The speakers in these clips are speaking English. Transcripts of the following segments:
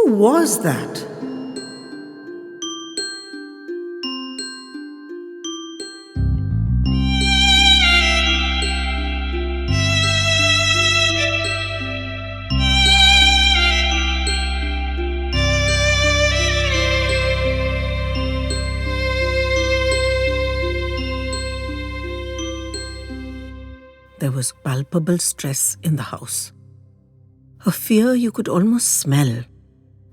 Who was that? There was palpable stress in the house. A fear you could almost smell.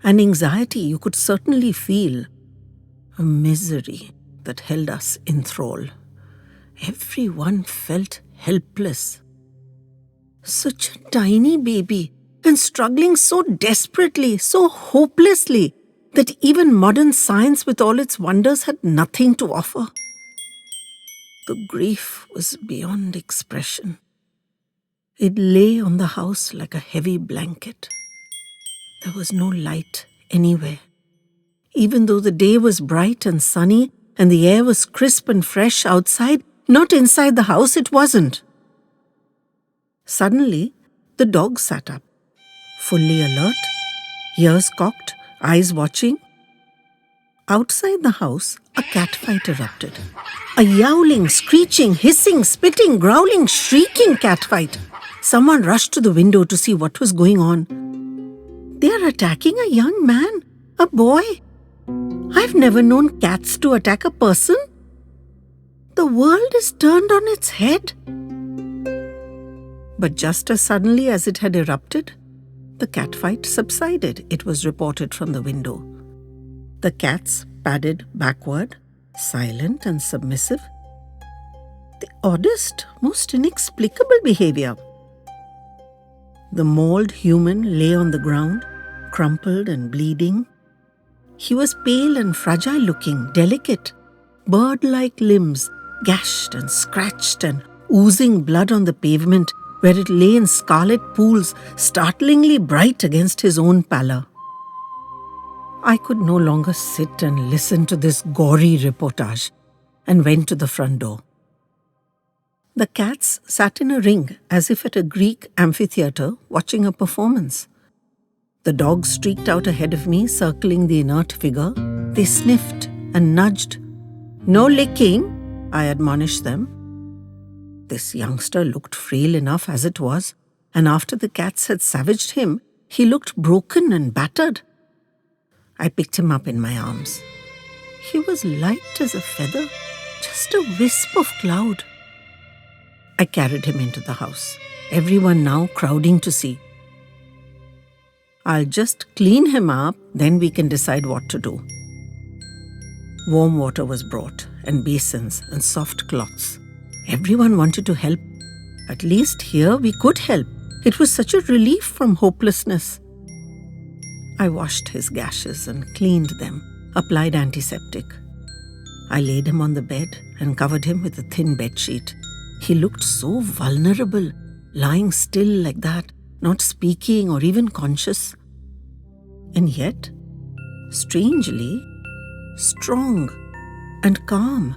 An anxiety you could certainly feel. A misery that held us in thrall. Everyone felt helpless. Such a tiny baby, and struggling so desperately, so hopelessly, that even modern science with all its wonders had nothing to offer. The grief was beyond expression. It lay on the house like a heavy blanket. There was no light anywhere. Even though the day was bright and sunny and the air was crisp and fresh outside, not inside the house it wasn't. Suddenly, the dog sat up, fully alert, ears cocked, eyes watching. Outside the house, a cat fight erupted. A yowling, screeching, hissing, spitting, growling, shrieking cat fight. Someone rushed to the window to see what was going on. They are attacking a young man, a boy. I've never known cats to attack a person. The world is turned on its head. But just as suddenly as it had erupted, the cat fight subsided, it was reported from the window. The cats padded backward, silent and submissive. The oddest, most inexplicable behavior. The mauled human lay on the ground, crumpled and bleeding. He was pale and fragile-looking, delicate, bird-like limbs, gashed and scratched and oozing blood on the pavement where it lay in scarlet pools, startlingly bright against his own pallor. I could no longer sit and listen to this gory reportage and went to the front door. The cats sat in a ring as if at a Greek amphitheatre watching a performance. The dogs streaked out ahead of me, circling the inert figure. They sniffed and nudged. "No licking," I admonished them. This youngster looked frail enough as it was, and after the cats had savaged him, he looked broken and battered. I picked him up in my arms. He was light as a feather, just a wisp of cloud. I carried him into the house, everyone now crowding to see. "I'll just clean him up, then we can decide what to do." Warm water was brought, and basins and soft cloths. Everyone wanted to help. At least here we could help. It was such a relief from hopelessness. I washed his gashes and cleaned them, applied antiseptic. I laid him on the bed and covered him with a thin bedsheet. He looked so vulnerable, lying still like that, not speaking or even conscious. And yet, strangely, strong and calm.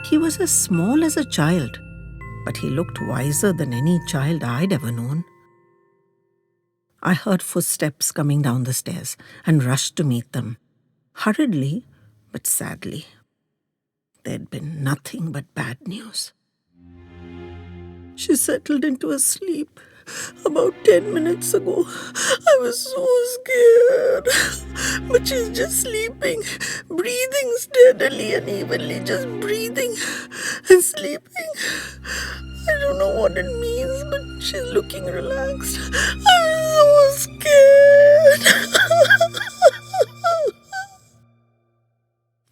He was as small as a child, but he looked wiser than any child I'd ever known. I heard footsteps coming down the stairs and rushed to meet them, hurriedly but sadly. There'd been nothing but bad news. "She settled into a sleep about 10 minutes ago. I was so scared. But she's just sleeping, breathing steadily and evenly, just breathing and sleeping. I don't know what it means, but she's looking relaxed. I'm so scared."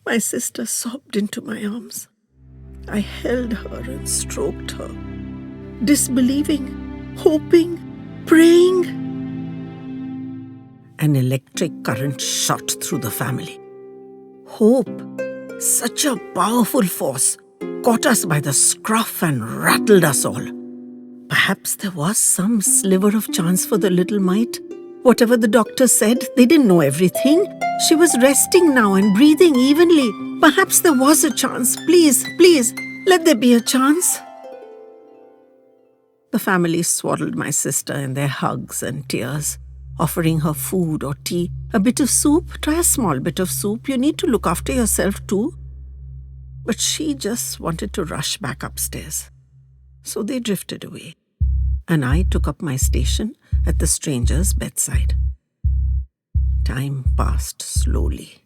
My sister sobbed into my arms. I held her and stroked her, disbelieving, hoping, praying. An electric current shot through the family. Hope, such a powerful force, caught us by the scruff and rattled us all. Perhaps there was some sliver of chance for the little mite. Whatever the doctor said, they didn't know everything. She was resting now and breathing evenly. Perhaps there was a chance. Please, please, let there be a chance. The family swaddled my sister in their hugs and tears. offering her food or tea. A bit of soup? Try a small bit of soup. You need to look after yourself too. But she just wanted to rush back upstairs. So they drifted away, and I took up my station at the stranger's bedside. Time passed slowly.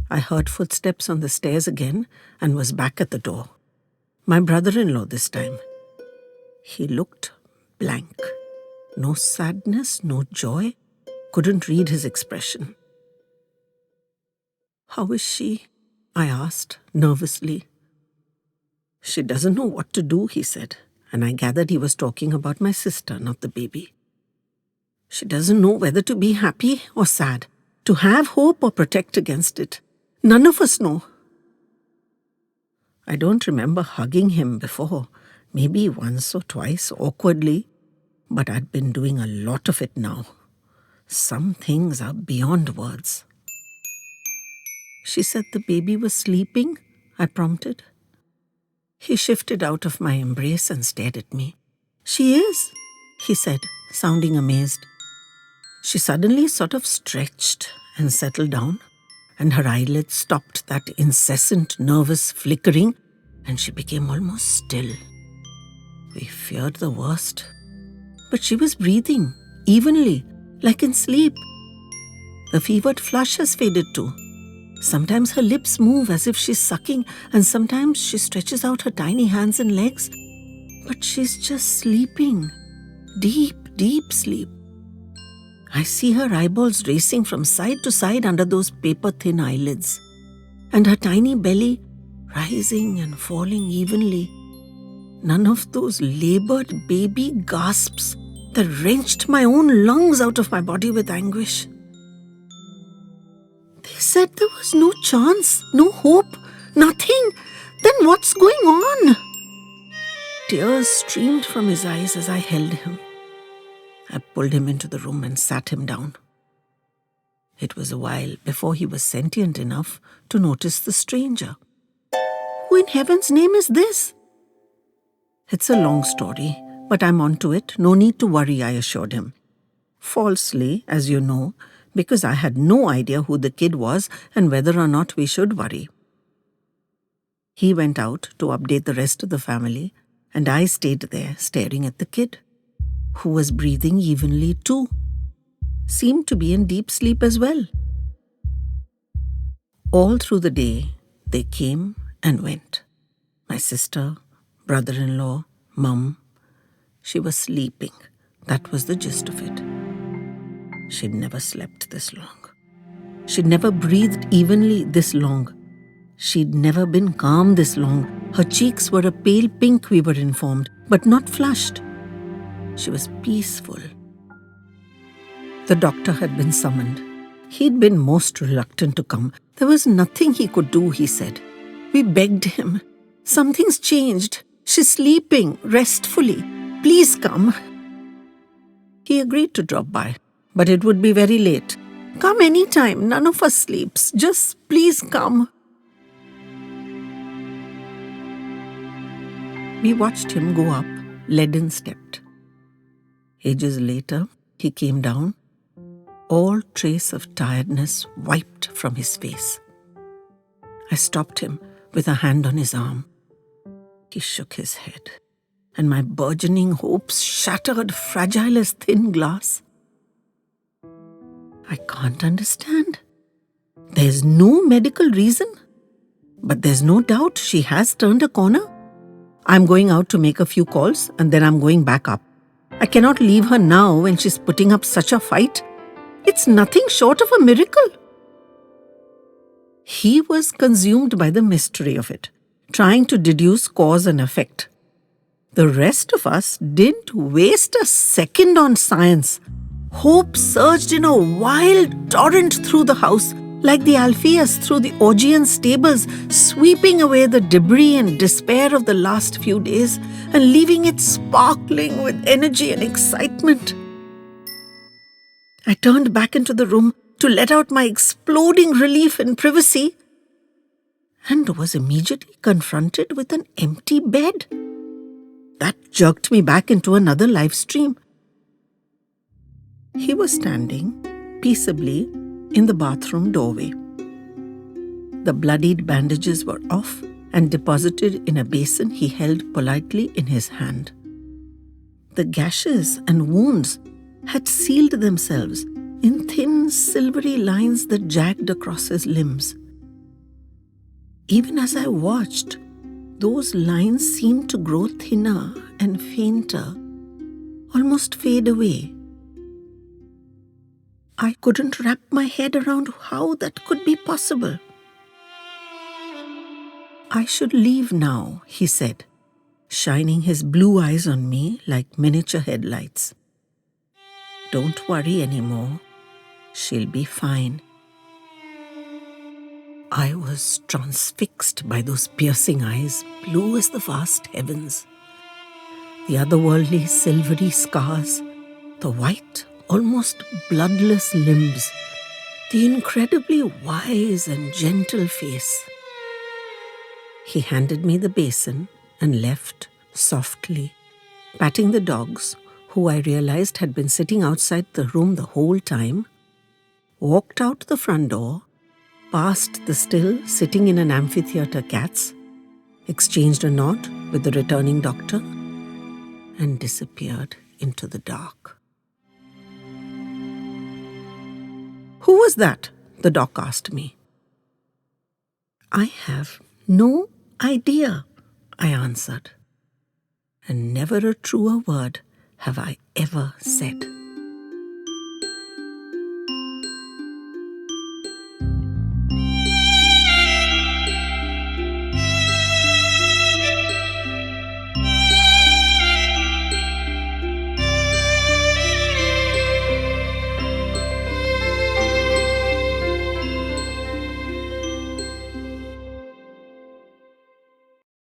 I heard footsteps on the stairs again and was back at the door. My brother-in-law this time. He looked blank. No sadness, no joy. Couldn't read his expression. "How is she?" I asked nervously. "She doesn't know what to do," he said, and I gathered he was talking about my sister, not the baby. "She doesn't know whether to be happy or sad, to have hope or protect against it. None of us know." I don't remember hugging him before, maybe once or twice, awkwardly, but I'd been doing a lot of it now. Some things are beyond words. "She said the baby was sleeping," I prompted. He shifted out of my embrace and stared at me. "She is," he said, sounding amazed. She suddenly sort of stretched and settled down, and her eyelids stopped that incessant nervous flickering, and she became almost still. We feared the worst. But she was breathing, evenly, like in sleep. The fevered flush has faded too. Sometimes her lips move as if she's sucking, and sometimes she stretches out her tiny hands and legs. But she's just sleeping. Deep, deep sleep. I see her eyeballs racing from side to side under those paper-thin eyelids, and her tiny belly rising and falling evenly. None of those labored baby gasps that wrenched my own lungs out of my body with anguish. They said there was no chance, no hope, nothing. Then what's going on? Tears streamed from his eyes as I held him. I pulled him into the room and sat him down. It was a while before he was sentient enough to notice the stranger. "Who in heaven's name is this?" "It's a long story, but I'm on to it. No need to worry," I assured him. Falsely, as you know, because I had no idea who the kid was and whether or not we should worry. He went out to update the rest of the family, and I stayed there staring at the kid, who was breathing evenly too. Seemed to be in deep sleep as well. All through the day, they came and went. My sister, brother-in-law, mum. She was sleeping. That was the gist of it. She'd never slept this long. She'd never breathed evenly this long. She'd never been calm this long. Her cheeks were a pale pink, we were informed, but not flushed. She was peaceful. The doctor had been summoned. He'd been most reluctant to come. There was nothing he could do, he said. We begged him. "Something's changed. She's sleeping restfully. Please come." He agreed to drop by, but it would be very late. "Come anytime. None of us sleeps. Just please come." We watched him go up, leaden-stepped. Ages later, he came down, all trace of tiredness wiped from his face. I stopped him with a hand on his arm. He shook his head, and my burgeoning hopes shattered, fragile as thin glass. "I can't understand. There's no medical reason, but there's no doubt she has turned a corner. I'm going out to make a few calls, and then I'm going back up. I cannot leave her now when she's putting up such a fight. It's nothing short of a miracle." He was consumed by the mystery of it, trying to deduce cause and effect. The rest of us didn't waste a second on science. Hope surged in a wild torrent through the house, like the Alpheus through the Augean stables, sweeping away the debris and despair of the last few days and leaving it sparkling with energy and excitement. I turned back into the room to let out my exploding relief and privacy, and was immediately confronted with an empty bed. That jerked me back into another live stream. He was standing peaceably in the bathroom doorway. The bloodied bandages were off and deposited in a basin he held politely in his hand. The gashes and wounds had sealed themselves in thin silvery lines that jagged across his limbs. Even as I watched, those lines seemed to grow thinner and fainter, almost fade away. I couldn't wrap my head around how that could be possible. "I should leave now," he said, shining his blue eyes on me like miniature headlights. "Don't worry anymore. She'll be fine." I was transfixed by those piercing eyes, blue as the vast heavens. The otherworldly silvery scars, the white, almost bloodless limbs, the incredibly wise and gentle face. He handed me the basin and left softly, patting the dogs, who I realized had been sitting outside the room the whole time, walked out the front door, past the still sitting in an amphitheater cats, exchanged a nod with the returning doctor, and disappeared into the dark. "Who was that?" the doc asked me. "I have no idea," I answered. And never a truer word have I ever said.